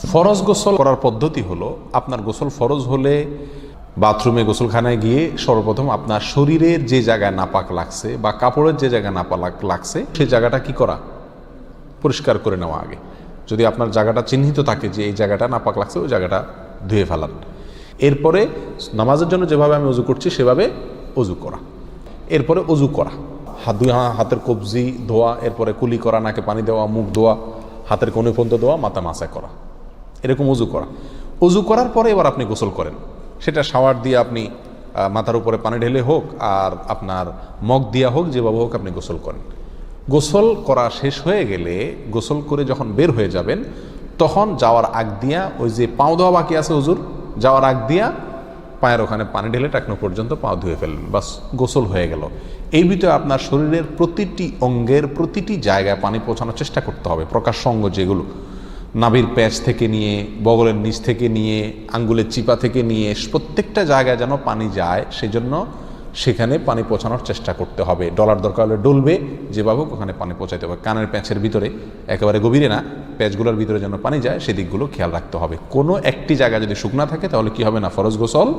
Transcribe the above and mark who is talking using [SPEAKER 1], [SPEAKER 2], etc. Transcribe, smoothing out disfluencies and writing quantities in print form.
[SPEAKER 1] ফরজ গোসল করার পদ্ধতি হলো, আপনার গোসল ফরজ হলে বাথরুমে গোসলখানায় গিয়ে সর্বপ্রথম আপনার শরীরের যে জায়গায় নাপাক লাগছে বা কাপড়ের যে জায়গায় নাপাক লাগছে সেই জায়গাটা কি করা, পরিষ্কার করে নেওয়া আগে। যদি আপনার জায়গাটা চিহ্নিত থাকে যে এই জায়গাটা নাপাক লাগছে, ওই জায়গাটা ধুয়ে ফেলান। এরপরে নামাজের জন্য যেভাবে আমি অজু করছি সেভাবে অজু করা। এরপরে অজু করা, হাতের কবজি ধোয়া, এরপরে কুলি করা, নাকে পানি দেওয়া, মুখ ধোয়া, হাতের কোণে পর্যন্ত ধোয়া, মাথা মাসা করা, এরকম অজু করা। অজু করার পরে এবার আপনি গোসল করেন। সেটা শাওয়ার দিয়ে আপনি মাথার উপরে পানি ঢেলে হোক আর আপনার মগ দিয়া হোক, যেভাবে হোক আপনি গোসল করেন। গোসল করা শেষ হয়ে গেলে, গোসল করে যখন বের হয়ে যাবেন, তখন যাওয়ার আগ দিয়া ওই যে পাও ধোয়া বাকি আছে হুজুর, যাওয়ার আগ দিয়া পায়ের ওখানে পানি ঢেলে টাকনো পর্যন্ত পাও ধুয়ে ফেললেন, বাস গোসল হয়ে গেল। এই ভিতরে আপনার শরীরের প্রতিটি অঙ্গের প্রতিটি জায়গায় পানি পৌঁছানোর চেষ্টা করতে হবে। প্রকাশ্য অঙ্গ যেগুলো, নাভির প্যাচ থেকে নিয়ে, বগলের নিচ থেকে নিয়ে, আঙ্গুলের চিপা থেকে নিয়ে, প্রত্যেকটা জায়গায় যেন পানি যায়, সেজন্য সেখানে পানি পৌঁছানোর চেষ্টা করতে হবে। ডলার দরকার হলে ডলবে, যেভাবে ওখানে পানি পৌঁছাতে হবে। কানের প্যাঁচের ভিতরে, একেবারে গভীরে না, প্যাচগুলোর ভিতরে যেন পানি যায় সেদিকগুলো খেয়াল রাখতে হবে। কোনো একটি জায়গা যদি শুকনা থাকে তাহলে কি হবে না, ফরজ গোসল